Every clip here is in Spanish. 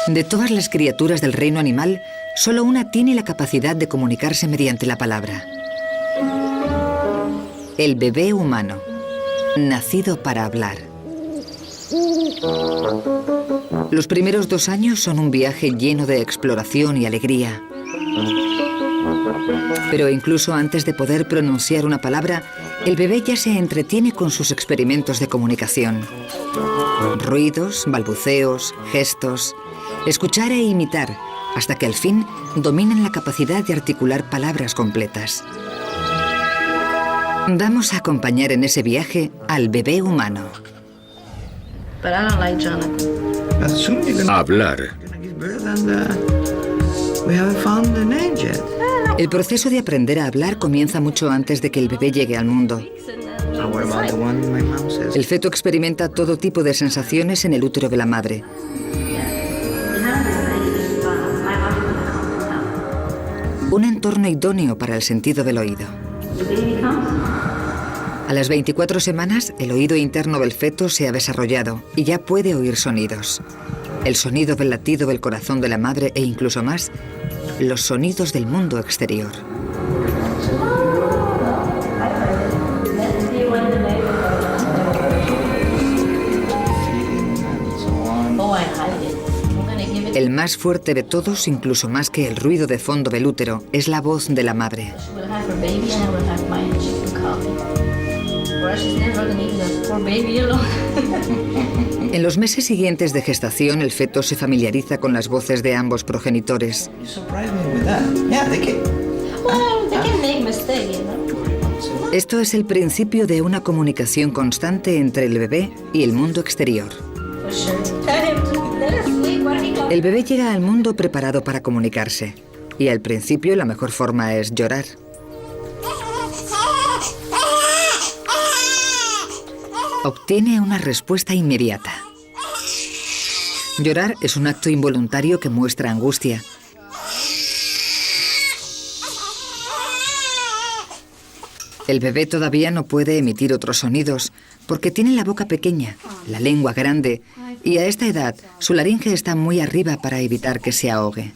De todas las criaturas del reino animal, solo una tiene la capacidad de comunicarse mediante la palabra. El bebé humano, nacido para hablar. Los primeros 2 años son un viaje lleno de exploración y alegría. Pero incluso antes de poder pronunciar una palabra, el bebé ya se entretiene con sus experimentos de comunicación. Ruidos, balbuceos, gestos, escuchar e imitar, hasta que al fin dominan la capacidad de articular palabras completas. Vamos a acompañar en ese viaje al bebé humano. Hablar. El proceso de aprender a hablar comienza mucho antes de que el bebé llegue al mundo. El feto experimenta todo tipo de sensaciones en el útero de la madre. Un entorno idóneo para el sentido del oído. A las 24 semanas, el oído interno del feto se ha desarrollado y ya puede oír sonidos. El sonido del latido del corazón de la madre e incluso más, los sonidos del mundo exterior. El más fuerte de todos, incluso más que el ruido de fondo del útero, es la voz de la madre. En los meses siguientes de gestación, el feto se familiariza con las voces de ambos progenitores. Esto es el principio de una comunicación constante entre el bebé y el mundo exterior. El bebé llega al mundo preparado para comunicarse, y al principio la mejor forma es llorar. Obtiene una respuesta inmediata. Llorar es un acto involuntario que muestra angustia. El bebé todavía no puede emitir otros sonidos porque tiene la boca pequeña, la lengua grande, y a esta edad su laringe está muy arriba para evitar que se ahogue.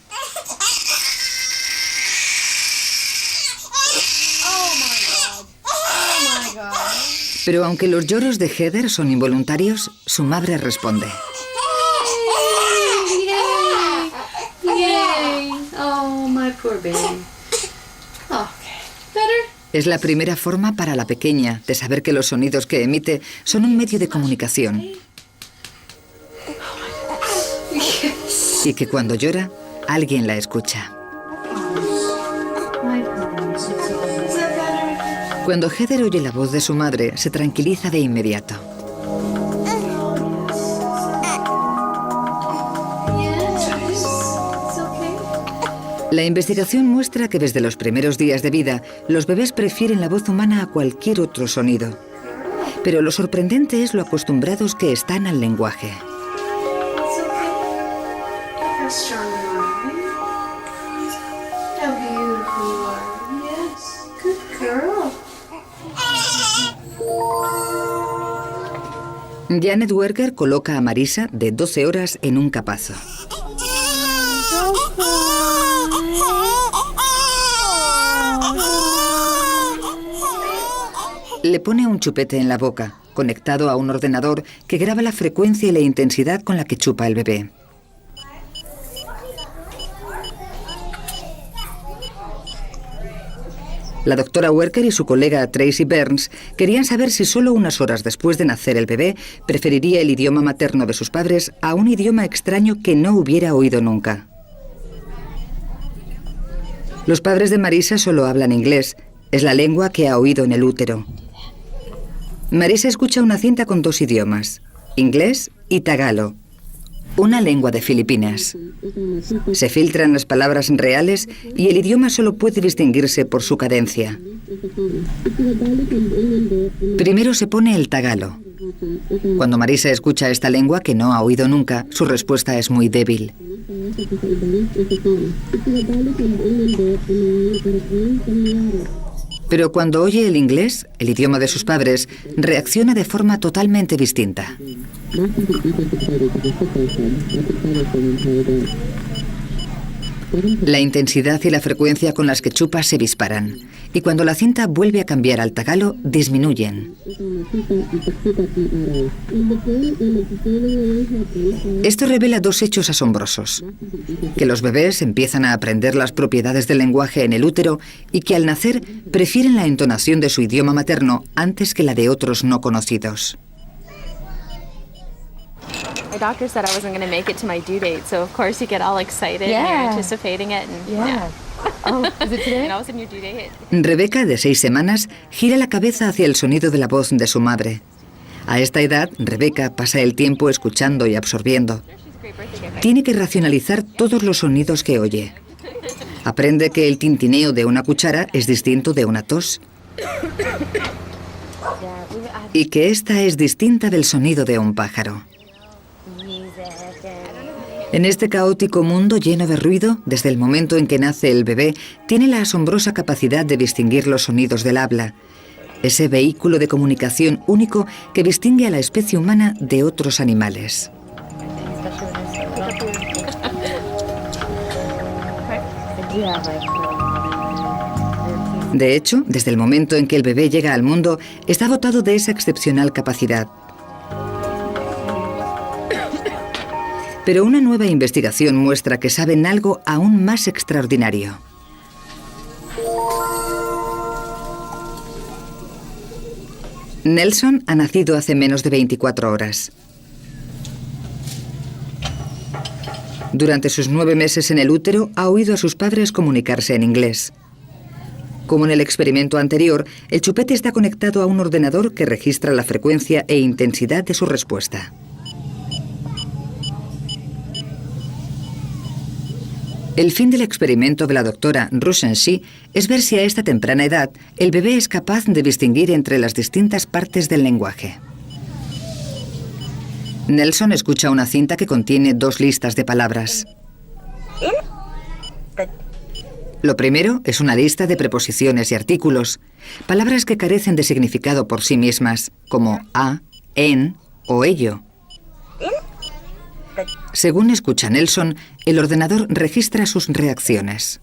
Pero aunque los lloros de Heather son involuntarios, su madre responde. Es la primera forma para la pequeña de saber que los sonidos que emite son un medio de comunicación. Y que cuando llora, alguien la escucha. Cuando Heather oye la voz de su madre, se tranquiliza de inmediato. La investigación muestra que desde los primeros días de vida, los bebés prefieren la voz humana a cualquier otro sonido. Pero lo sorprendente es lo acostumbrados que están al lenguaje. Janet Werker coloca a Marisa, de 12 horas, en un capazo. Le pone un chupete en la boca, conectado a un ordenador que graba la frecuencia y la intensidad con la que chupa el bebé. La doctora Werker y su colega Tracy Burns querían saber si solo unas horas después de nacer el bebé preferiría el idioma materno de sus padres a un idioma extraño que no hubiera oído nunca. Los padres de Marisa solo hablan inglés, es la lengua que ha oído en el útero. Marisa escucha una cinta con 2 idiomas, inglés y tagalo, una lengua de Filipinas. Se filtran las palabras reales y el idioma solo puede distinguirse por su cadencia. Primero se pone el tagalo. Cuando Marisa escucha esta lengua que no ha oído nunca, su respuesta es muy débil. Pero cuando oye el inglés, el idioma de sus padres, reacciona de forma totalmente distinta. La intensidad y la frecuencia con las que chupa se disparan, y cuando la cinta vuelve a cambiar al tagalo, disminuyen. Esto revela dos hechos asombrosos: que los bebés empiezan a aprender las propiedades del lenguaje en el útero y que al nacer prefieren la entonación de su idioma materno antes que la de otros no conocidos. My doctor said I wasn't going to make it to my due date, so of course you get all excited and you're anticipating it. And, Oh, is it today? and all of a sudden your due date. Rebeca, de 6 semanas, gira la cabeza hacia el sonido de la voz de su madre. A esta edad, Rebeca pasa el tiempo escuchando y absorbiendo. Tiene que racionalizar todos los sonidos que oye. Aprende que el tintineo de una cuchara es distinto de una tos y que esta es distinta del sonido de un pájaro. En este caótico mundo lleno de ruido, desde el momento en que nace el bebé, tiene la asombrosa capacidad de distinguir los sonidos del habla, ese vehículo de comunicación único que distingue a la especie humana de otros animales. De hecho, desde el momento en que el bebé llega al mundo, está dotado de esa excepcional capacidad. Pero una nueva investigación muestra que saben algo aún más extraordinario. Nelson ha nacido hace menos de 24 horas. Durante sus 9 meses en el útero, ha oído a sus padres comunicarse en inglés. Como en el experimento anterior, el chupete está conectado a un ordenador que registra la frecuencia e intensidad de su respuesta. El fin del experimento de la doctora Rushenshi es ver si a esta temprana edad el bebé es capaz de distinguir entre las distintas partes del lenguaje. Nelson escucha una cinta que contiene 2 listas de palabras. Lo primero es una lista de preposiciones y artículos, palabras que carecen de significado por sí mismas, como a, en o ello. Según escucha Nelson, el ordenador registra sus reacciones.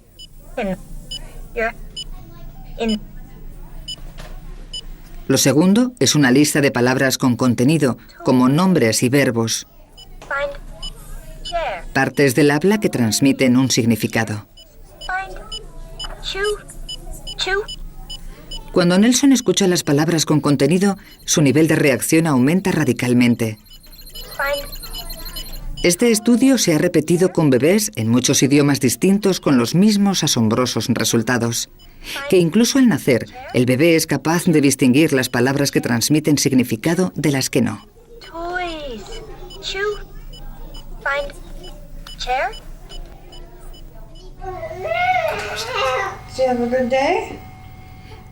Lo segundo es una lista de palabras con contenido, como nombres y verbos. Partes del habla que transmiten un significado. Cuando Nelson escucha las palabras con contenido, su nivel de reacción aumenta radicalmente. Este estudio se ha repetido con bebés en muchos idiomas distintos con los mismos asombrosos resultados. Que incluso al nacer, el bebé es capaz de distinguir las palabras que transmiten significado de las que no.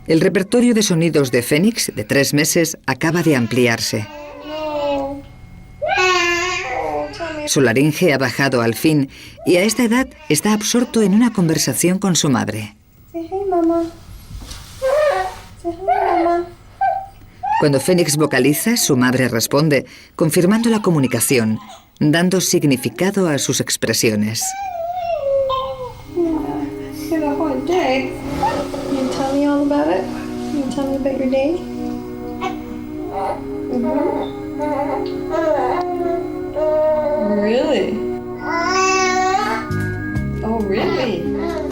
El repertorio de sonidos de Phoenix, de 3 meses, acaba de ampliarse. Su laringe ha bajado al fin y a esta edad está absorto en una conversación con su madre. Cuando Phoenix vocaliza, su madre responde, confirmando la comunicación, dando significado a sus expresiones.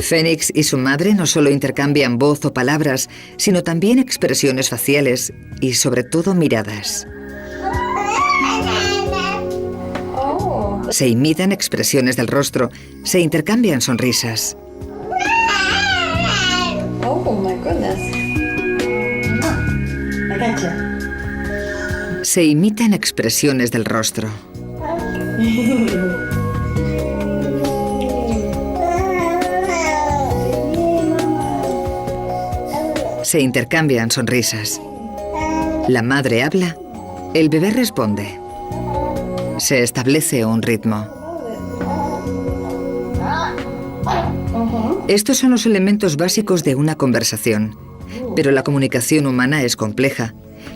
Phoenix y su madre no solo intercambian voz o palabras, sino también expresiones faciales y sobre todo miradas. Se imitan expresiones del rostro, se intercambian sonrisas. Se imitan expresiones del rostro. Se intercambian sonrisas. La madre habla, el bebé responde. Se establece un ritmo. Estos son los elementos básicos de una conversación, pero la comunicación humana es compleja.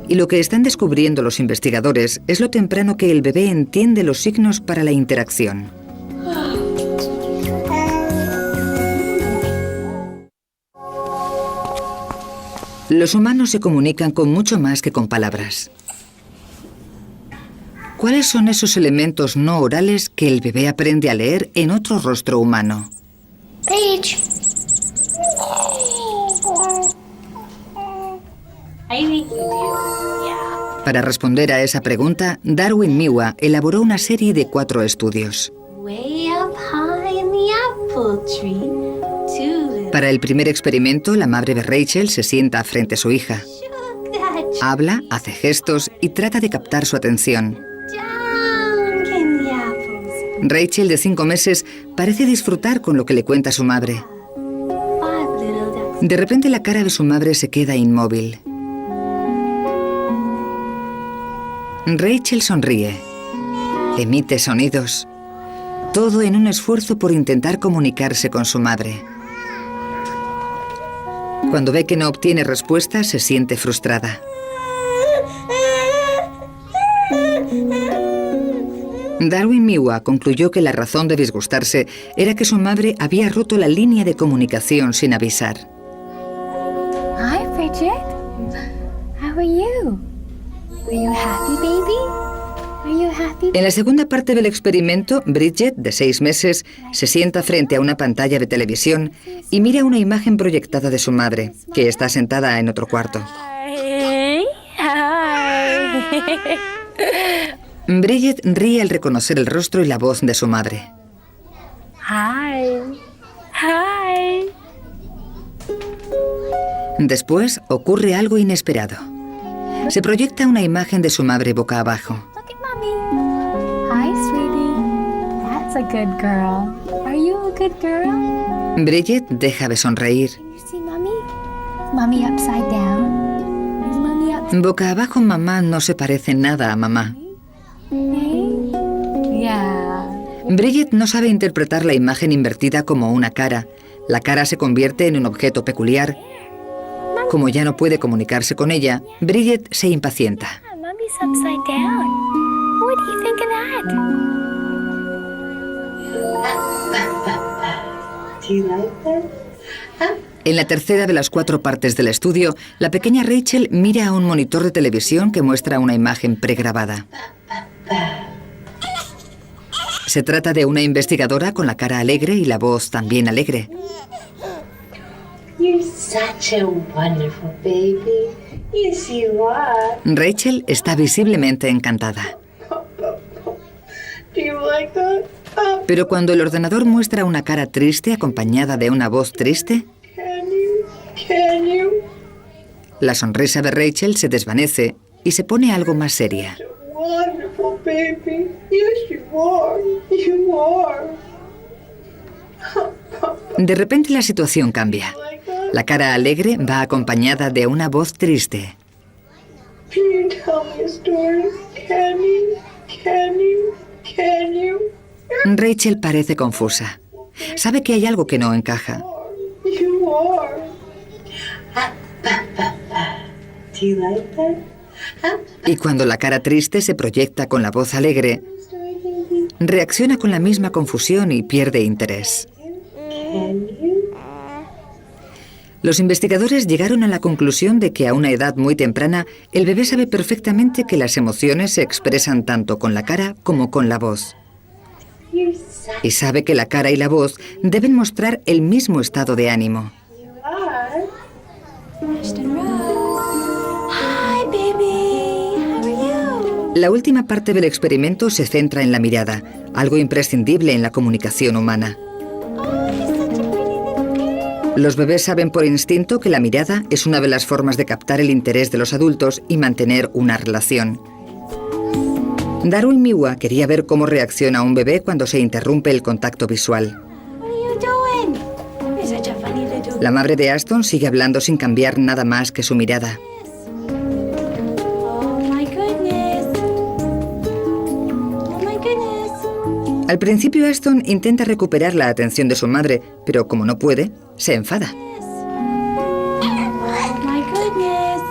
Y lo que están descubriendo los investigadores es lo temprano que el bebé entiende los signos para la interacción. Los humanos se comunican con mucho más que con palabras. ¿Cuáles son esos elementos no orales que el bebé aprende a leer en otro rostro humano? Paige. Para responder a esa pregunta, Darwin Miwa elaboró una serie de 4 estudios. Para el primer experimento, la madre de Rachel se sienta frente a su hija. Habla, hace gestos y trata de captar su atención. Rachel, de 5 meses, parece disfrutar con lo que le cuenta su madre. De repente la cara de su madre se queda inmóvil. Rachel sonríe, emite sonidos, todo en un esfuerzo por intentar comunicarse con su madre. Cuando ve que no obtiene respuesta, se siente frustrada. Darwin Miwa concluyó que la razón de disgustarse era que su madre había roto la línea de comunicación sin avisar. Hi, Bridget. How are you? Are you happy, baby? Are you happy? En la segunda parte del experimento, Bridget, de 6 meses, se sienta frente a una pantalla de televisión y mira una imagen proyectada de su madre, que está sentada en otro cuarto. Hi. Hi. Bridget ríe al reconocer el rostro y la voz de su madre. Hi. Hi. Después ocurre algo inesperado. Se proyecta una imagen de su madre boca abajo. Look at mommy. Hi, sweetie. That's a good girl. Are you a good girl? Bridget deja de sonreír. You see mommy? Is mommy upside down? Is mommy upside Boca abajo, mamá no se parece nada a mamá. down? Yeah. Bridget no sabe interpretar la imagen invertida como una cara. La cara se convierte en un objeto peculiar. Como ya no puede comunicarse con ella, Bridget se impacienta. Mommy's upside down. What do you think of that? Do you like that? En la tercera de las 4 partes del estudio, la pequeña Rachel mira a un monitor de televisión que muestra una imagen pregrabada. Se trata de una investigadora con la cara alegre y la voz también alegre. You're such a wonderful baby. Yes, you are. Rachel está visiblemente encantada. Do you like that? Pero cuando el ordenador muestra una cara triste acompañada de una voz triste, Can you? la sonrisa de Rachel se desvanece y se pone algo más seria. Wonderful baby. Yes, you are. You are. De repente la situación cambia. Like that? La cara alegre va acompañada de una voz triste. Can you tell me a story? Can you? Can you? Can you? Rachel parece confusa. Sabe que hay algo que no encaja. You are. Do you like that? Y cuando la cara triste se proyecta con la voz alegre, reacciona con la misma confusión y pierde interés. Can you? Los investigadores llegaron a la conclusión de que a una edad muy temprana, el bebé sabe perfectamente que las emociones se expresan tanto con la cara como con la voz. You're such Y sabe que la cara y la voz deben mostrar el mismo estado de ánimo. you are. Hi, baby. How are you? La última parte del experimento se centra en la mirada, algo imprescindible en la comunicación humana. Los bebés saben por instinto que la mirada es una de las formas de captar el interés de los adultos y mantener una relación. Darwin Miwa quería ver cómo reacciona un bebé cuando se interrumpe el contacto visual. What are you doing? You're such a funny little. La madre de Aston sigue hablando sin cambiar nada más que su mirada. Oh my goodness. Oh my goodness. Al principio Aston intenta recuperar la atención de su madre, pero como no puede, se enfada. Oh my goodness.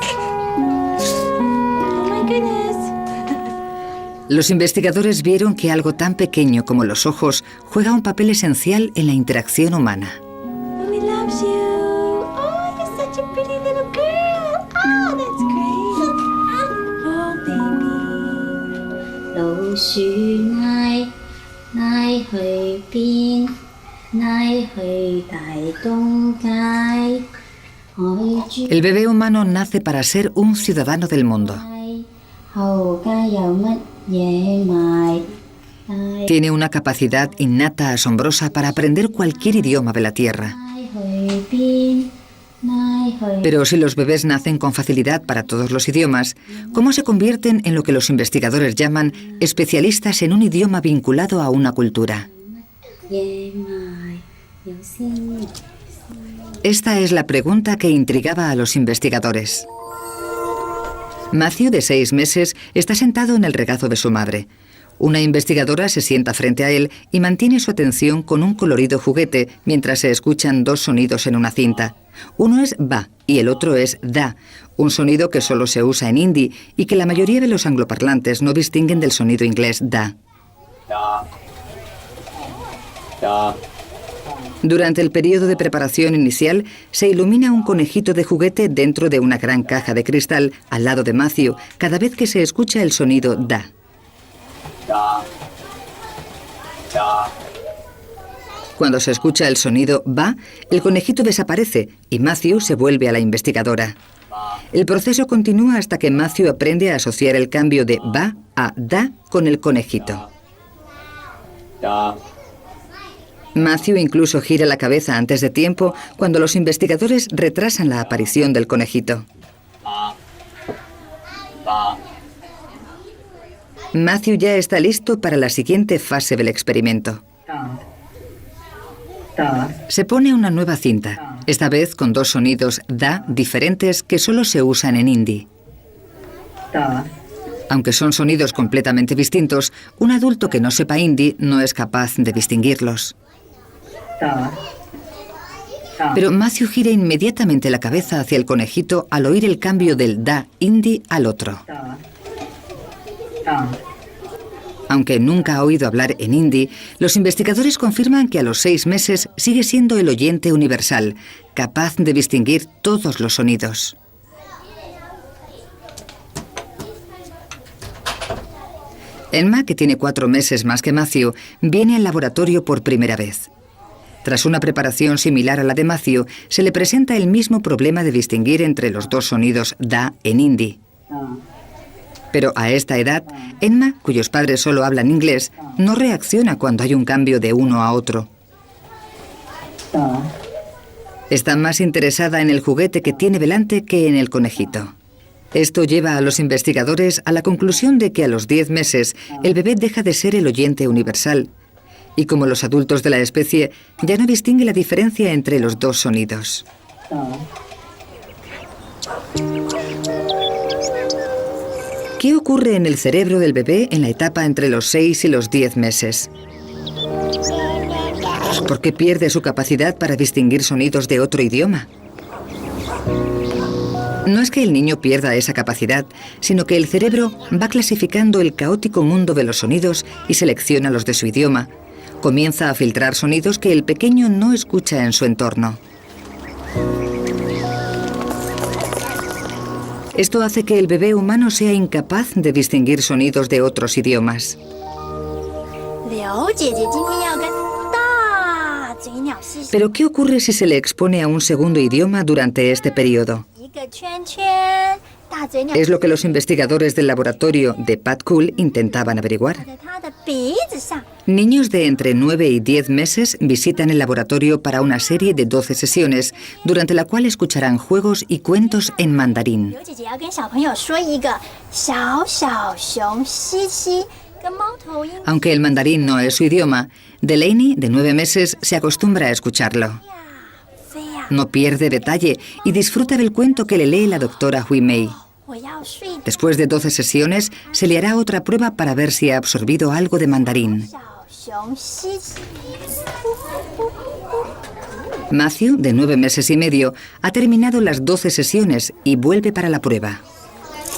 Los investigadores vieron que algo tan pequeño como los ojos juega un papel esencial en la interacción humana. Mommy loves you. Oh, you're such a pretty little girl. Oh, that's great. Oh, baby. 老鼠嗌嗌去邊？嗌去大東街。海珠 El bebé humano nace para ser un ciudadano del mundo. 後街有乜嘢賣？ Tiene una capacidad innata asombrosa para aprender cualquier idioma de la Tierra. 去邊？嗌去 Pero si los bebés nacen con facilidad para todos los idiomas, ¿cómo se convierten en lo que los investigadores llaman especialistas en un idioma vinculado a una cultura? 嘢賣有先。 Esta es la pregunta que intrigaba a los investigadores. Matthew, de 6 meses, está sentado en el regazo de su madre. Una investigadora se sienta frente a él y mantiene su atención con un colorido juguete mientras se escuchan 2 sonidos en una cinta. Uno es ba y el otro es da, un sonido que solo se usa en hindi y que la mayoría de los angloparlantes no distinguen del sonido inglés da. Durante el periodo de preparación inicial, se ilumina un conejito de juguete dentro de una gran caja de cristal al lado de Matthew cada vez que se escucha el sonido da. Cuando se escucha el sonido ba, el conejito desaparece y Matthew se vuelve a la investigadora. El proceso continúa hasta que Matthew aprende a asociar el cambio de ba a da con el conejito. Matthew incluso gira la cabeza antes de tiempo cuando los investigadores retrasan la aparición del conejito. Matthew ya está listo para la siguiente fase del experimento. Se pone una nueva cinta, esta vez con 2 sonidos da diferentes que solo se usan en hindi. Aunque son sonidos completamente distintos, un adulto que no sepa hindi no es capaz de distinguirlos. Pero Matthew gira inmediatamente la cabeza hacia el conejito al oír el cambio del da hindi al otro. Aunque nunca ha oído hablar en hindi, los investigadores confirman que a los 6 meses sigue siendo el oyente universal, capaz de distinguir todos los sonidos. Emma, que tiene 4 meses más que Matthew, viene al laboratorio por primera vez. Tras una preparación similar a la de Matthew, se le presenta el mismo problema de distinguir entre los 2 sonidos da en hindi. Pero a esta edad, Emma, cuyos padres solo hablan inglés, no reacciona cuando hay un cambio de uno a otro. Está más interesada en el juguete que tiene delante que en el conejito. Esto lleva a los investigadores a la conclusión de que a los 10 meses el bebé deja de ser el oyente universal y, como los adultos de la especie, ya no distingue la diferencia entre los 2 sonidos. ¿Qué ocurre en el cerebro del bebé en la etapa entre los 6 y los 10 meses? ¿Por qué pierde su capacidad para distinguir sonidos de otro idioma? No es que el niño pierda esa capacidad, sino que el cerebro va clasificando el caótico mundo de los sonidos y selecciona los de su idioma. Comienza a filtrar sonidos que el pequeño no escucha en su entorno. Esto hace que el bebé humano sea incapaz de distinguir sonidos de otros idiomas. Pero ¿qué ocurre si se le expone a un segundo idioma durante este periodo? Es lo que los investigadores del laboratorio de Pat Cool intentaban averiguar. Niños de entre 9 y 10 meses visitan el laboratorio para una serie de 12 sesiones, durante la cual escucharán juegos y cuentos en mandarín. Aunque el mandarín no es su idioma, Delaney, de 9 meses, se acostumbra a escucharlo. No pierde detalle y disfruta del cuento que le lee la doctora Hui Mei. Después de 12 sesiones, se le hará otra prueba para ver si ha absorbido algo de mandarín. Matthew, de 9 meses y medio, ha terminado las 12 sesiones y vuelve para la prueba.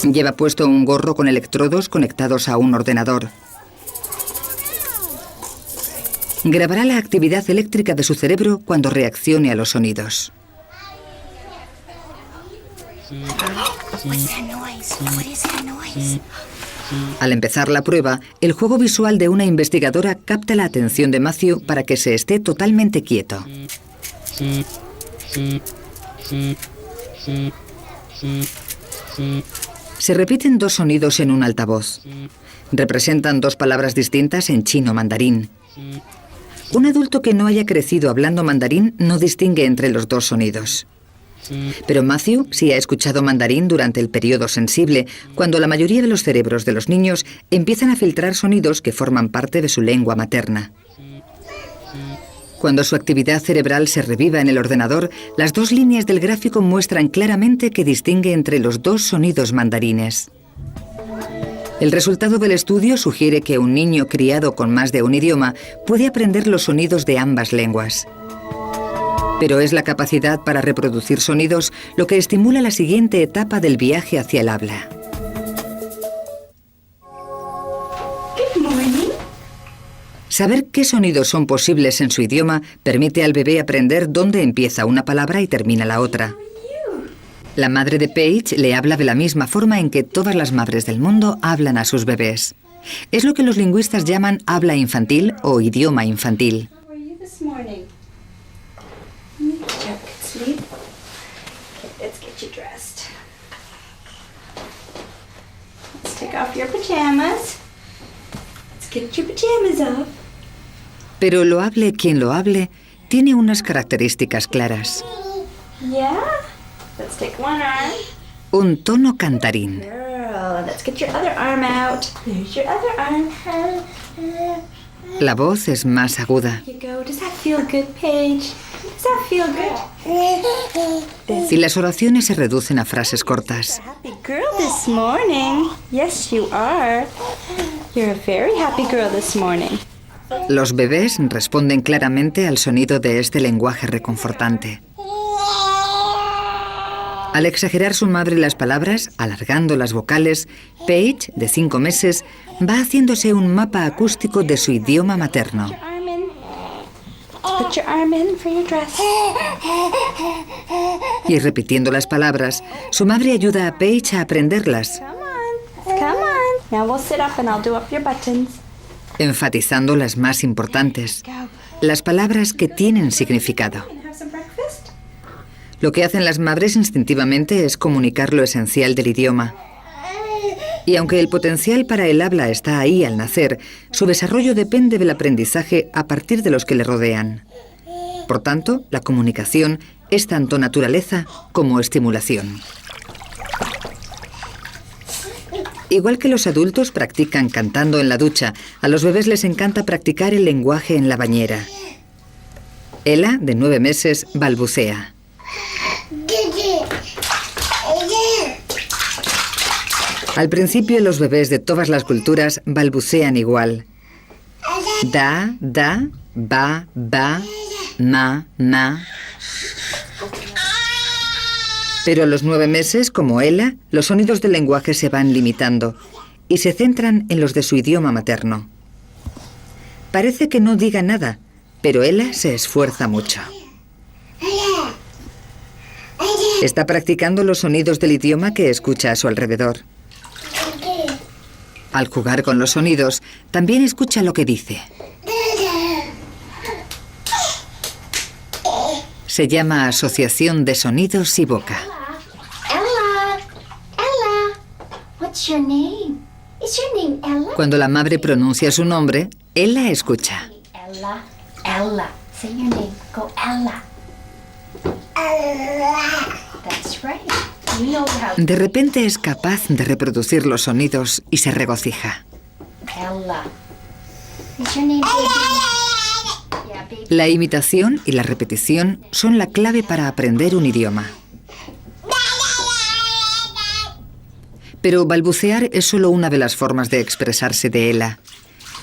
Lleva puesto un gorro con electrodos conectados a un ordenador. Grabará la actividad eléctrica de su cerebro cuando reaccione a los sonidos. Al empezar la prueba, el juego visual de una investigadora capta la atención de Matthew para que se esté totalmente quieto. Se repiten dos sonidos en un altavoz. Representan dos palabras distintas en chino mandarín. Un adulto que no haya crecido hablando mandarín no distingue entre los dos sonidos. Pero Matthew sí ha escuchado mandarín durante el periodo sensible, cuando la mayoría de los cerebros de los niños empiezan a filtrar sonidos que forman parte de su lengua materna. Cuando su actividad cerebral se reviva en el ordenador, las dos líneas del gráfico muestran claramente que distingue entre los dos sonidos mandarines. El resultado del estudio sugiere que un niño criado con más de un idioma puede aprender los sonidos de ambas lenguas. Pero es la capacidad para reproducir sonidos lo que estimula la siguiente etapa del viaje hacia el habla. Good morning. Saber qué sonidos son posibles en su idioma permite al bebé aprender dónde empieza una palabra y termina la otra. La madre de Paige le habla de la misma forma en que todas las madres del mundo hablan a sus bebés. Es lo que los lingüistas llaman habla infantil o idioma infantil. How are you this morning? You get a good sleep. Okay, let's get you dressed. Let's take off your pajamas. Let's get your pajamas off. Pero lo hable quien lo hable, tiene unas características claras. Yeah? Let's take one arm. Un tono cantarín. Girl, let's get your other arm out. There's your other arm. La voz es más aguda. Here you go. Does that feel good, Paige? Does that feel good? Y las oraciones se reducen a frases cortas. Happy girl this morning. Yes, you are. You're a very happy girl this morning. Los bebés responden claramente al sonido de este lenguaje reconfortante. Al exagerar su madre las palabras, alargando las vocales, Paige, de 5 meses, va haciéndose un mapa acústico de su idioma materno. Arm in. Put your arm in for your dress. Y repitiendo las palabras, su madre ayuda a Paige a aprenderlas, Come on. Now we'll sit up and I'll do up your buttons. enfatizando las más importantes, Go. las palabras que tienen significado. And have some breakfast. Lo que hacen las madres instintivamente es comunicar lo esencial del idioma. Y aunque el potencial para el habla está ahí al nacer, su desarrollo depende del aprendizaje a partir de los que le rodean. Por tanto, la comunicación es tanto naturaleza como estimulación. Igual que los adultos practican cantando en la ducha, a los bebés les encanta practicar el lenguaje en la bañera. Ella, de 9 meses, balbucea. Al principio, los bebés de todas las culturas balbucean igual. Da, da, ba, ba, ma, ma. Pero a los 9 meses, como ella, los sonidos del lenguaje se van limitando y se centran en los de su idioma materno. Parece que no diga nada, pero ella se esfuerza mucho. Está practicando los sonidos del idioma que escucha a su alrededor. Al jugar con los sonidos, también escucha lo que dice. Se llama asociación de sonidos y boca. Ella. Ella. What's your name? Is your name Ella? Cuando la madre pronuncia su nombre, él la escucha. Ella. Ella. Say your name. Go Ella. Ella. That's right. You know how. De repente es capaz de reproducir los sonidos y se regocija. Ella. Is your name baby? Yeah, baby. La imitación y la repetición son la clave para aprender un idioma. Pero balbucear es solo una de las formas de expresarse de Ella.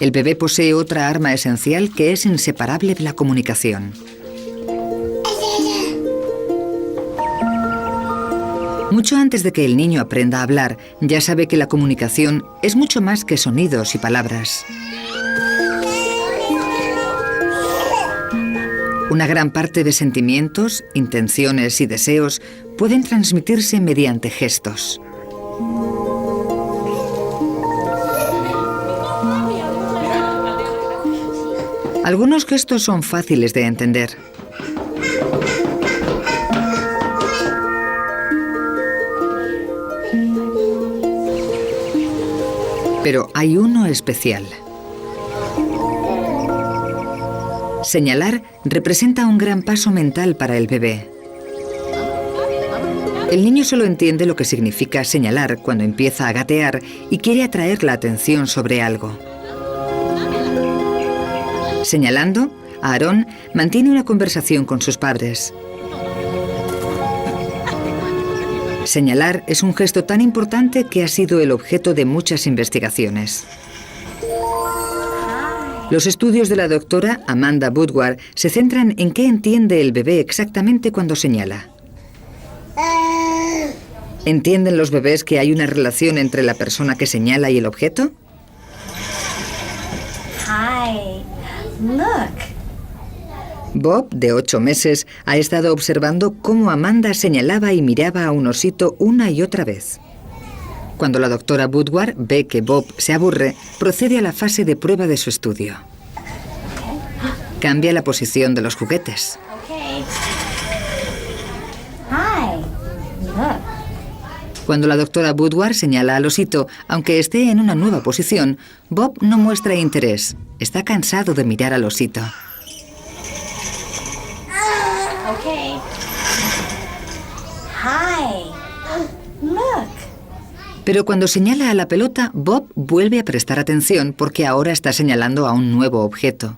El bebé posee otra arma esencial que es inseparable de la comunicación. Mucho antes de que el niño aprenda a hablar, ya sabe que la comunicación es mucho más que sonidos y palabras. Una gran parte de sentimientos, intenciones y deseos pueden transmitirse mediante gestos. Algunos gestos son fáciles de entender. Pero hay uno especial. Señalar representa un gran paso mental para el bebé. El niño solo entiende lo que significa señalar cuando empieza a gatear y quiere atraer la atención sobre algo. Señalando, Aarón mantiene una conversación con sus padres. Señalar es un gesto tan importante que ha sido el objeto de muchas investigaciones. Los estudios de la doctora Amanda Woodward se centran en qué entiende el bebé exactamente cuando señala. ¿Entienden los bebés que hay una relación entre la persona que señala y el objeto? Hi, look. Bob, de 8 meses, ha estado observando cómo Amanda señalaba y miraba a un osito una y otra vez. Cuando la doctora Woodward ve que Bob se aburre, procede a la fase de prueba de su estudio. Cambia la posición de los juguetes. Okay. Hi, look. Cuando la doctora Woodward señala al osito, aunque esté en una nueva posición, Bob no muestra interés. Está cansado de mirar al osito. Okay. Hi, look. Pero cuando señala a la pelota, Bob vuelve a prestar atención porque ahora está señalando a un nuevo objeto.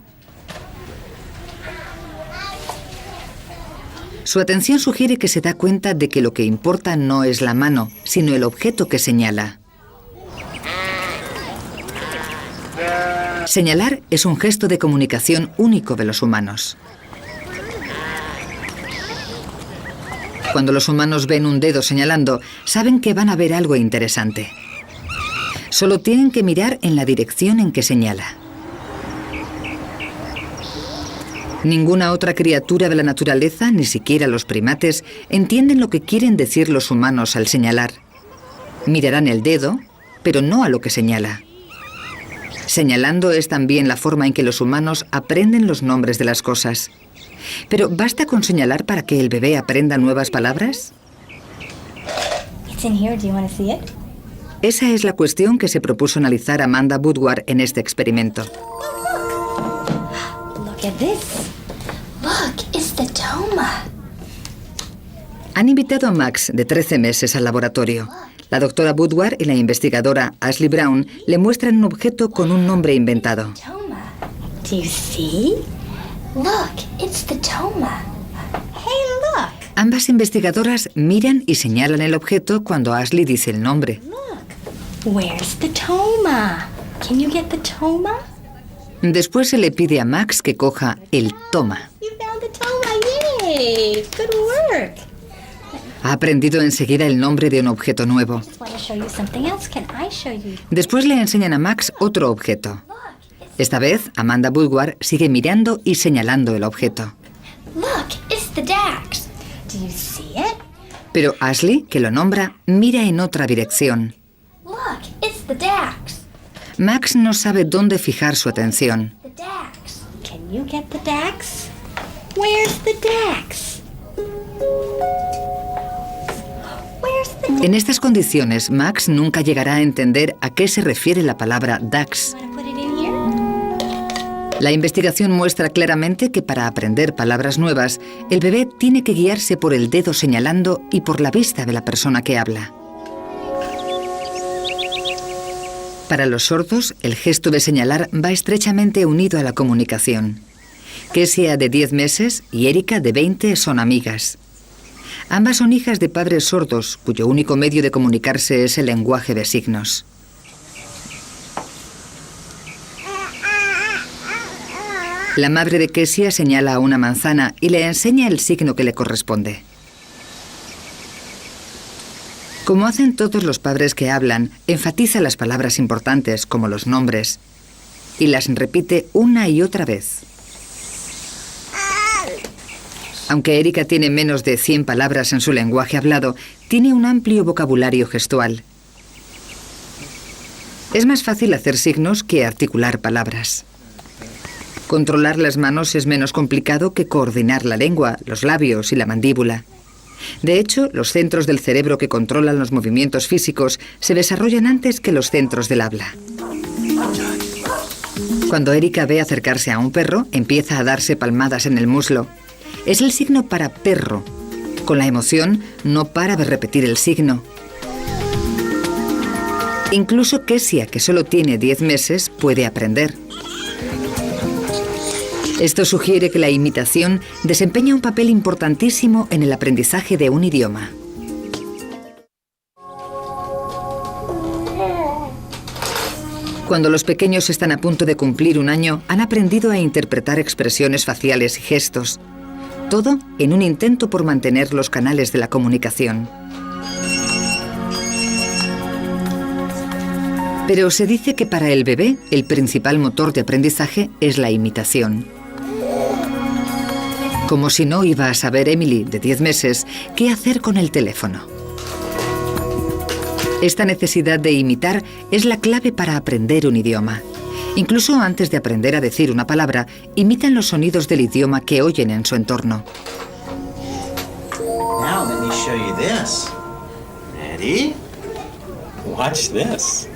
Su atención sugiere que se da cuenta de que lo que importa no es la mano, sino el objeto que señala. Señalar es un gesto de comunicación único de los humanos. Cuando los humanos ven un dedo señalando, saben que van a ver algo interesante. Solo tienen que mirar en la dirección en que señala. Ninguna otra criatura de la naturaleza, ni siquiera los primates, entienden lo que quieren decir los humanos al señalar. Mirarán el dedo, pero no a lo que señala. Señalando es también la forma en que los humanos aprenden los nombres de las cosas. Pero ¿basta con señalar para que el bebé aprenda nuevas palabras? It's in here. Do you want to see it? Esa es la cuestión que se propuso analizar Amanda Woodward en este experimento. Look at this. Look, it's the toma. Han invitado a Max, de 13 meses, al laboratorio. La doctora Woodward y la investigadora Ashley Brown le muestran un objeto con un nombre inventado. Toma. Do you see? Look, it's the toma. Hey, look. Ambas investigadoras miran y señalan el objeto cuando Ashley dice el nombre. Look. Where's the toma? Can you get the toma? Después se le pide a Max que coja el toma. You found the toma. Yay. Good work. Ha aprendido enseguida el nombre de un objeto nuevo. Just want to show you something else. Can I show you? Después le enseñan a Max otro objeto. Esta vez, Amanda Woodward sigue mirando y señalando el objeto. Look, it's the Dax. Do you see it? Pero Ashley, que lo nombra, mira en otra dirección. Look, it's the Dax. Max no sabe dónde fijar su atención. The Dax. Can you get the Dax? Where's the Dax? Where's the En estas condiciones, Max nunca llegará a entender a qué se refiere la palabra Dax. Want to put it in here? La investigación muestra claramente que para aprender palabras nuevas, el bebé tiene que guiarse por el dedo señalando y por la vista de la persona que habla. Para los sordos, el gesto de señalar va estrechamente unido a la comunicación. Kessia, de 10 meses, y Erika, de 20, son amigas. Ambas son hijas de padres sordos, cuyo único medio de comunicarse es el lenguaje de signos. La madre de Kessia señala a una manzana y le enseña el signo que le corresponde. Como hacen todos los padres que hablan, enfatiza las palabras importantes, como los nombres, y las repite una y otra vez. Aunque Erika tiene menos de 100 palabras en su lenguaje hablado, tiene un amplio vocabulario gestual. Es más fácil hacer signos que articular palabras. Controlar las manos es menos complicado que coordinar la lengua, los labios y la mandíbula. De hecho, los centros del cerebro que controlan los movimientos físicos se desarrollan antes que los centros del habla. Cuando Erika ve acercarse a un perro, empieza a darse palmadas en el muslo. Es el signo para perro. Con la emoción, no para de repetir el signo. Incluso Kesia, que solo tiene 10 meses, puede aprender. Esto sugiere que la imitación desempeña un papel importantísimo en el aprendizaje de un idioma. Cuando los pequeños están a punto de cumplir un año, han aprendido a interpretar expresiones faciales y gestos. Todo en un intento por mantener los canales de la comunicación. Pero se dice que para el bebé, el principal motor de aprendizaje es la imitación. Como si no iba a saber Emily, de 10 meses, qué hacer con el teléfono. Esta necesidad de imitar es la clave para aprender un idioma. Incluso antes de aprender a decir una palabra, imitan los sonidos del idioma que oyen en su entorno. Now let me show you this. Ready? Watch this.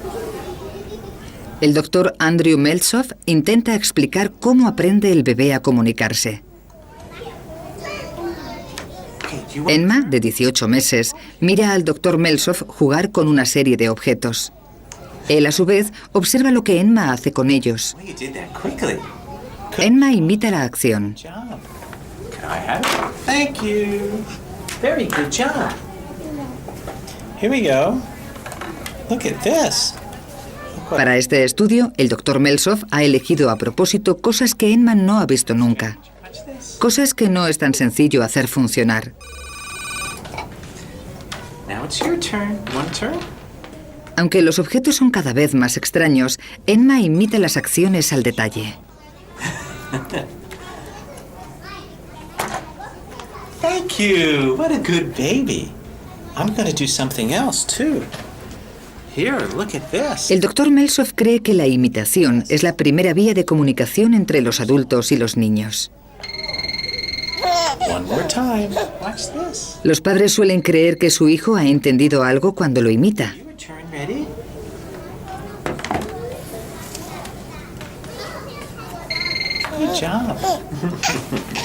El doctor Andrew Meltzoff intenta explicar cómo aprende el bebé a comunicarse. Emma, de 18 meses, mira al doctor Meltzoff jugar con una serie de objetos. Él, a su vez, observa lo que Emma hace con ellos. Well, you did that quickly. Emma imita la acción. Good job. Can I have it? Thank you. Very good job. Here we go. Look at this. Para este estudio, el doctor Meltzoff ha elegido a propósito cosas que Emma no ha visto nunca. Cosas que no es tan sencillo hacer funcionar. Now it's your turn. One turn. Aunque los objetos son cada vez más extraños, Emma imita las acciones al detalle. Thank you. What a good baby. I'm going to do something else too. Here, look at this. El doctor Meltzoff cree que la imitación es la primera vía de comunicación entre los adultos y los niños. One more time. Watch this. Los padres suelen creer que su hijo ha entendido algo cuando lo imita. Your turn. Ready? Good job.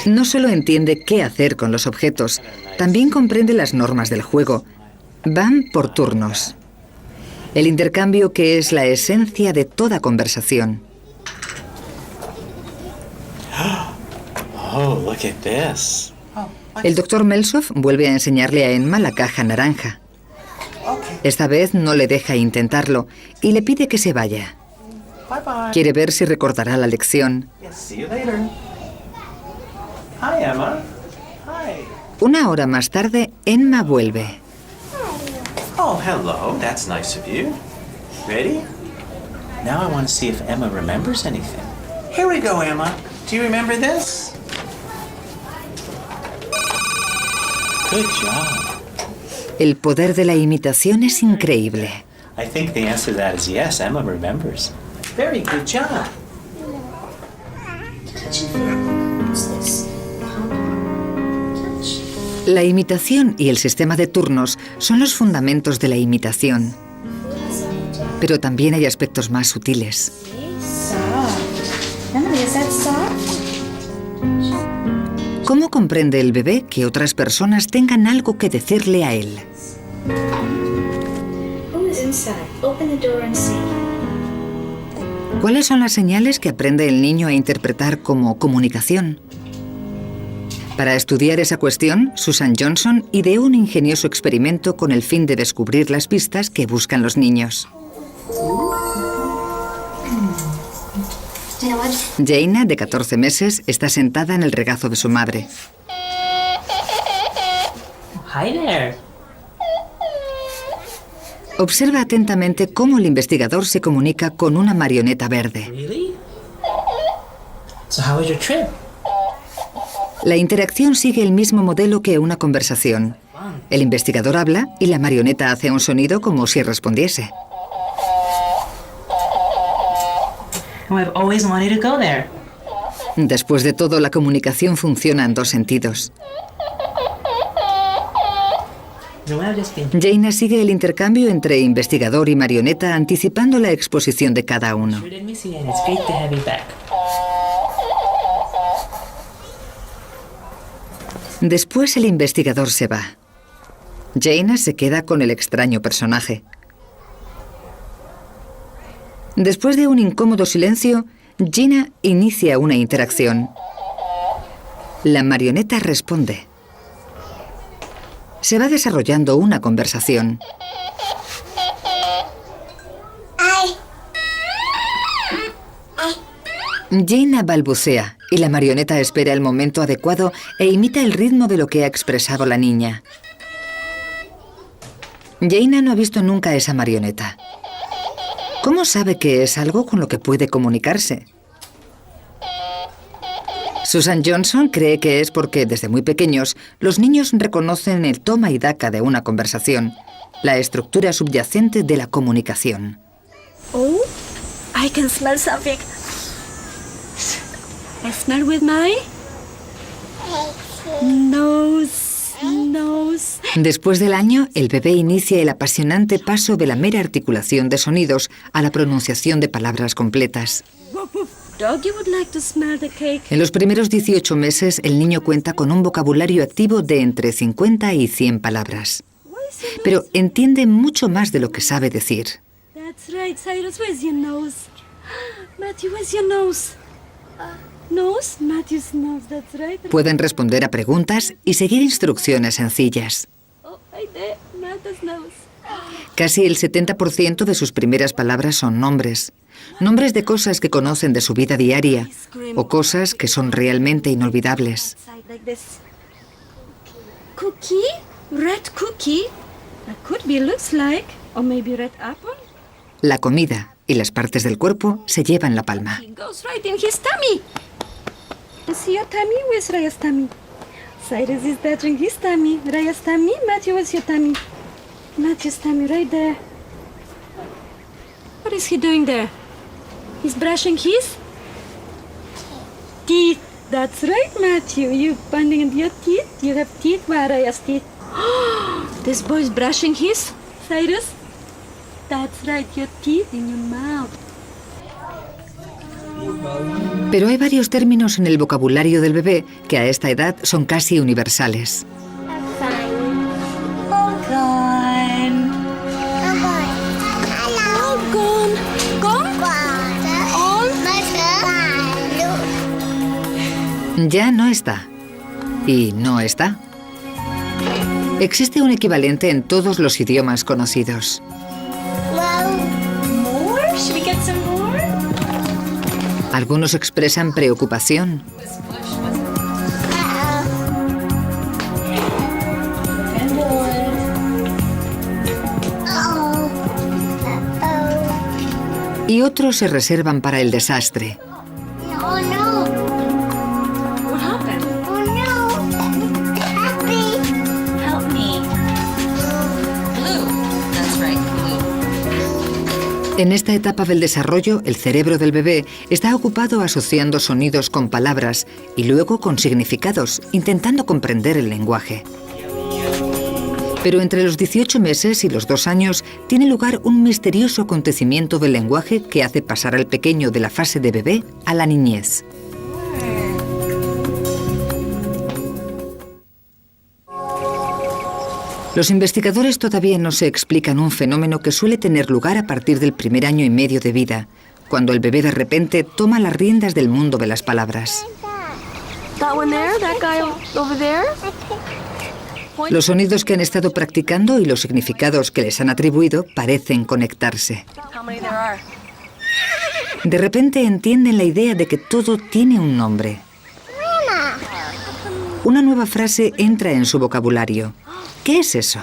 No solo entiende qué hacer con los objetos, también comprende las normas del juego. Van por turnos. El intercambio que es la esencia de toda conversación. Oh, look at this. El doctor Meltzoff vuelve a enseñarle a Emma la caja naranja. Esta vez no le deja intentarlo y le pide que se vaya. Bye bye. Quiere ver si recordará la lección. Yes, see you later. Hi, Emma. Hi. Una hora más tarde, Emma vuelve. Oh, hello. That's nice of you. Ready? Now I want to see if Emma remembers anything. Here we go, Emma. Do you remember this? Good job. El poder de la imitación es increíble. I think the answer to that is yes, Emma remembers. Very good job. Touch it. What's this? Touch. La imitación y el sistema de turnos son los fundamentos de la imitación. Pero también hay aspectos más sutiles. Soft. Emily, is that soft? ¿Cómo comprende el bebé que otras personas tengan algo que decirle a él? Who is inside? Open the door and see. ¿Cuáles son las señales que aprende el niño a interpretar como comunicación? Para estudiar esa cuestión, Susan Johnson ideó un ingenioso experimento con el fin de descubrir las pistas que buscan los niños. Jaina, de 14 meses, está sentada en el regazo de su madre. Hi there. Observa atentamente cómo el investigador se comunica con una marioneta verde. Really? So how was your trip? La interacción sigue el mismo modelo que una conversación. El investigador habla y la marioneta hace un sonido como si respondiese. Oh, I've always wanted to go there. Después de todo, la comunicación funciona en dos sentidos. You know, I've just been Jaina sigue el intercambio entre investigador y marioneta, anticipando la exposición de cada uno. sure did miss you, and it's great to have you back. Después el investigador se va. Jaina se queda con el extraño personaje. Después de un incómodo silencio, Gina inicia una interacción. La marioneta responde. Se va desarrollando una conversación. Gina balbucea y la marioneta espera el momento adecuado e imita el ritmo de lo que ha expresado la niña. Jaina no ha visto nunca esa marioneta. ¿Cómo sabe que es algo con lo que puede comunicarse? Susan Johnson cree que es porque desde muy pequeños los niños reconocen el toma y daca de una conversación, la estructura subyacente de la comunicación. Oh, I can smell something. I smell with my nose. Después del año, el bebé inicia el apasionante paso de la mera articulación de sonidos a la pronunciación de palabras completas. Doggy would like to smell the cake. En los primeros 18 meses, el niño cuenta con un vocabulario activo de entre 50 y 100 palabras. Pero entiende mucho más de lo que sabe decir. That's right, Cyrus. Where's your nose? Matthew, where's your nose? Nose? Matthew's nose, that's right. Pueden responder a preguntas y seguir instrucciones sencillas. Oh, right there, Matthew's nose. Casi el 70% de sus primeras palabras son nombres. Nombres de cosas que conocen de su vida diaria o cosas que son realmente inolvidables. Side like this. Cookie? Red cookie? That could be, looks like. Or maybe red apple? La comida y las partes del cuerpo se llevan la palma. It goes right in his tummy. You see your tummy? Where's Raya's tummy? Cyrus is touching his tummy. Raya's tummy. Matthew, where's your tummy? Matthew's tummy right there. What is he doing there? He's brushing his teeth. That's right, Matthew. You pointing at your teeth. You have teeth. Where are Raya's teeth? This boy's brushing his. Cyrus? That's right, your teeth in your mouth. Pero hay varios términos en el vocabulario del bebé que a esta edad son casi universales. Ya no está. Y no está. Existe un equivalente en todos los idiomas conocidos. More? Should we get some more? Algunos expresan preocupación. Y otros se reservan para el desastre. Oh no! What happened? Oh no! Help me! Help me! Blue. That's right, blue. En esta etapa del desarrollo, el cerebro del bebé está ocupado asociando sonidos con palabras y luego con significados, intentando comprender el lenguaje. Pero entre los 18 meses y los 2 años tiene lugar un misterioso acontecimiento del lenguaje que hace pasar al pequeño de la fase de bebé a la niñez. Los investigadores todavía no se explican un fenómeno que suele tener lugar a partir del primer año y medio de vida, cuando el bebé de repente toma las riendas del mundo de las palabras. That one there? That guy over there? Los sonidos que han estado practicando y los significados que les han atribuido parecen conectarse. How many there are? De repente entienden la idea de que todo tiene un nombre. Una nueva frase entra en su vocabulario. ¿Qué es eso?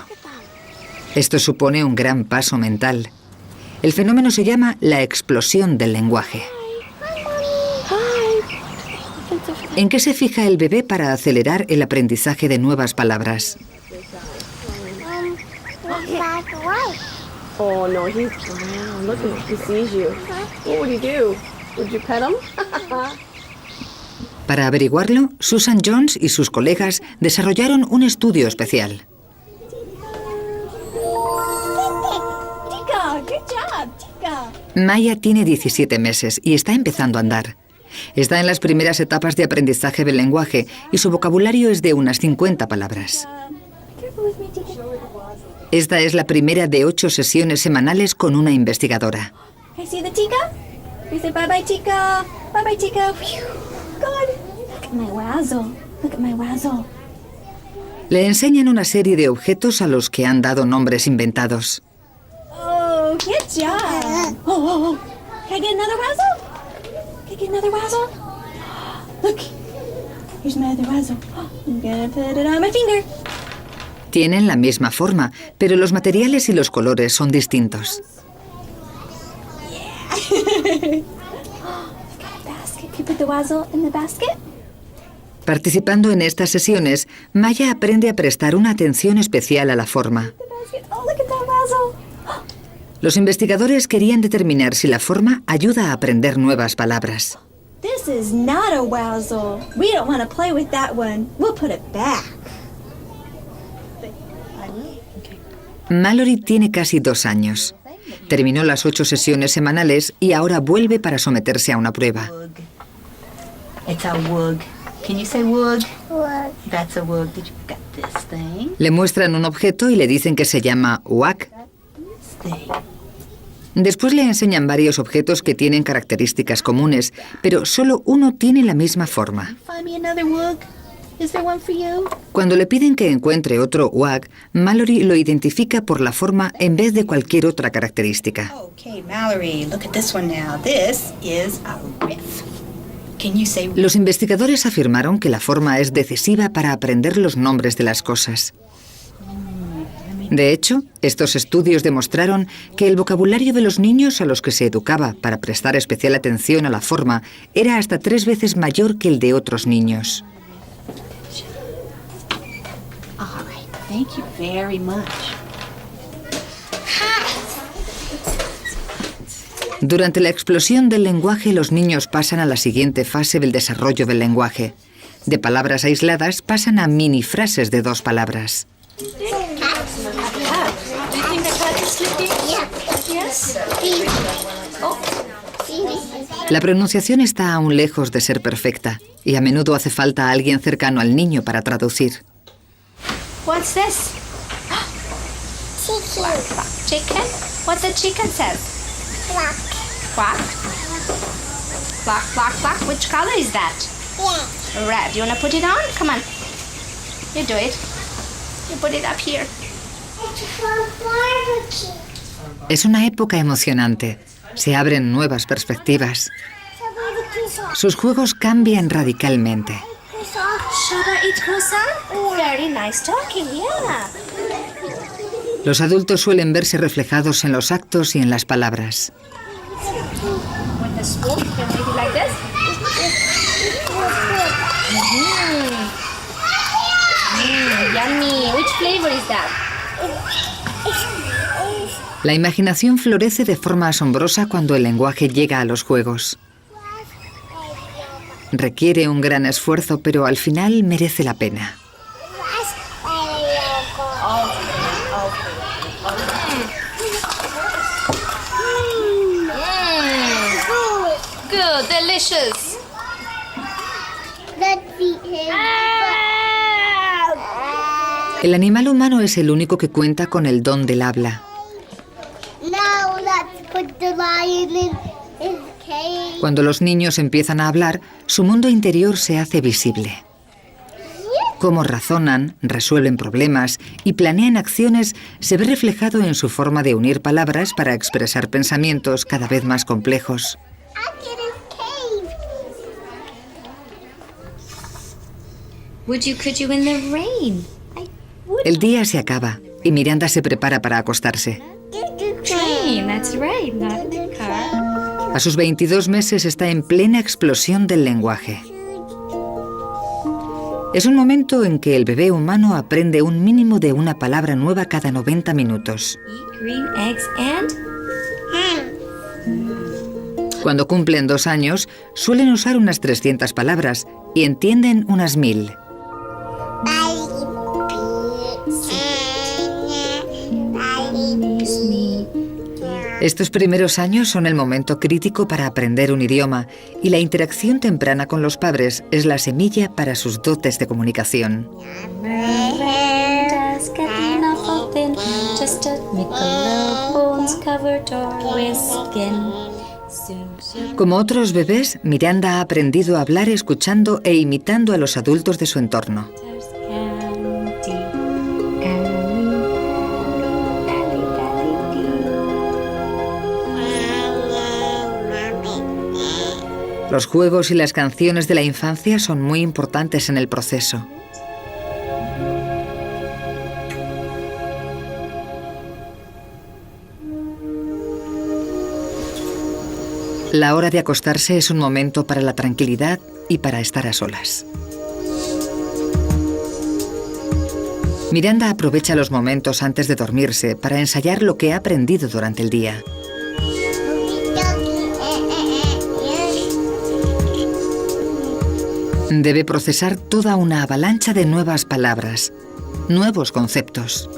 Esto supone un gran paso mental. El fenómeno se llama la explosión del lenguaje. ¿En qué se fija el bebé para acelerar el aprendizaje de nuevas palabras? Oh no, he's brown. Look at he sees you. What would he do? Would you pet him? Para averiguarlo, Susan Jones y sus colegas desarrollaron un estudio especial. Maya tiene 17 meses y está empezando a andar. Está en las primeras etapas de aprendizaje del lenguaje y su vocabulario es de unas 50 palabras. Esta es la primera de 8 sesiones semanales con una investigadora. Le enseñan una serie de objetos a los que han dado nombres inventados. Oh, good job. Oh. Can I get another razzle? Can I get another razzle? Look, here's my other razzle. I'm gonna put it on my finger. Tienen la misma forma, pero los materiales y los colores son distintos. Participando en estas sesiones, Maya aprende a prestar una atención especial a la forma. Los investigadores querían determinar si la forma ayuda a aprender nuevas palabras. This is not a wazzle. We don't want to play with that one. We'll put it back. Mallory tiene casi 2 años. Terminó las 8 sesiones semanales y ahora vuelve para someterse a una prueba. It's a wug. Can you say wug? Wug. That's a wug. Did you got this thing? Le muestran un objeto y le dicen que se llama wag. Después le enseñan varios objetos que tienen características comunes, pero solo uno tiene la misma forma. Find me another wug. Is there one for you? Cuando le piden que encuentre otro wag, Mallory lo identifica por la forma en vez de cualquier otra característica. Okay, Mallory, look at this one now. This is a riff. Can you say Los investigadores afirmaron que la forma es decisiva para aprender los nombres de las cosas. De hecho, estos estudios demostraron que el vocabulario de los niños a los que se educaba para prestar especial atención a la forma era hasta 3 veces mayor que el de otros niños. All right. Thank you very much. Durante la explosión del lenguaje, los niños pasan a la siguiente fase del desarrollo del lenguaje. De palabras aisladas pasan a mini frases de 2 palabras. La pronunciación está aún lejos de ser perfecta y a menudo hace falta alguien cercano al niño para traducir. What's this? Chicken? What the chicken says? Quack. Quack? Quack, quack, quack. Which color is that? Red. Red. You wanna put it on? Come on. You do it. You put it up here. Es una época emocionante. Se abren nuevas perspectivas. Sus juegos cambian radicalmente. Should I eat croissant? Very nice talking, yeah. Los adultos suelen verse reflejados en los actos y en las palabras. With the spoon, you can make it like this. Yummy. Which flavor is that? La imaginación florece de forma asombrosa cuando el lenguaje llega a los juegos. Requiere un gran esfuerzo, pero al final merece la pena. Good, delicious. El animal humano es el único que cuenta con el don del habla. Cuando los niños empiezan a hablar, su mundo interior se hace visible. Cómo razonan, resuelven problemas y planean acciones se ve reflejado en su forma de unir palabras para expresar pensamientos cada vez más complejos. Could you in the rain? El día se acaba y Miranda se prepara para acostarse. Train, that's right, not a car. A sus 22 meses está en plena explosión del lenguaje. Es un momento en que el bebé humano aprende un mínimo de una palabra nueva cada 90 minutos. Eat green eggs and Cuando cumplen 2 años, suelen usar unas 300 palabras y entienden unas 1000. Estos primeros años son el momento crítico para aprender un idioma y la interacción temprana con los padres es la semilla para sus dotes de comunicación. Como otros bebés, Miranda ha aprendido a hablar escuchando e imitando a los adultos de su entorno. Los juegos y las canciones de la infancia son muy importantes en el proceso. La hora de acostarse es un momento para la tranquilidad y para estar a solas. Miranda aprovecha los momentos antes de dormirse para ensayar lo que ha aprendido durante el día. Debe procesar toda una avalancha de nuevas palabras, nuevos conceptos.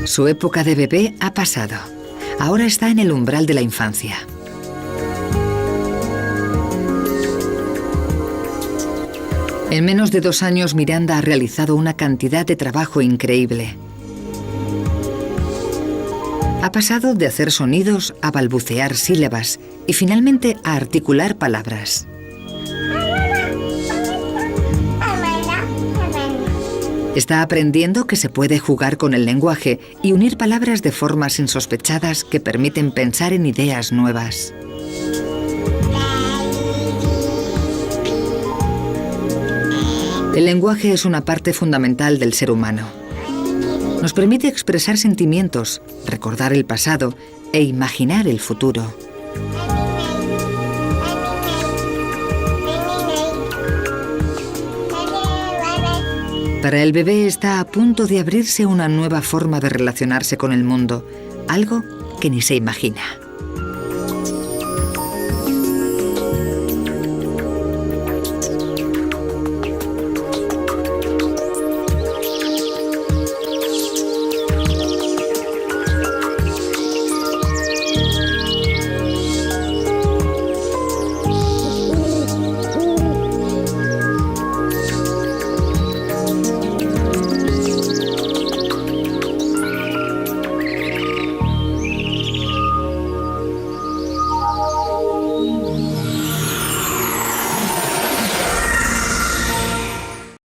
Su época de bebé ha pasado. Ahora está en el umbral de la infancia. En menos de 2 años, Miranda ha realizado una cantidad de trabajo increíble. Ha pasado de hacer sonidos a balbucear sílabas y finalmente a articular palabras. Está aprendiendo que se puede jugar con el lenguaje y unir palabras de formas insospechadas que permiten pensar en ideas nuevas. El lenguaje es una parte fundamental del ser humano. Nos permite expresar sentimientos, recordar el pasado e imaginar el futuro. Para el bebé está a punto de abrirse una nueva forma de relacionarse con el mundo, algo que ni se imagina.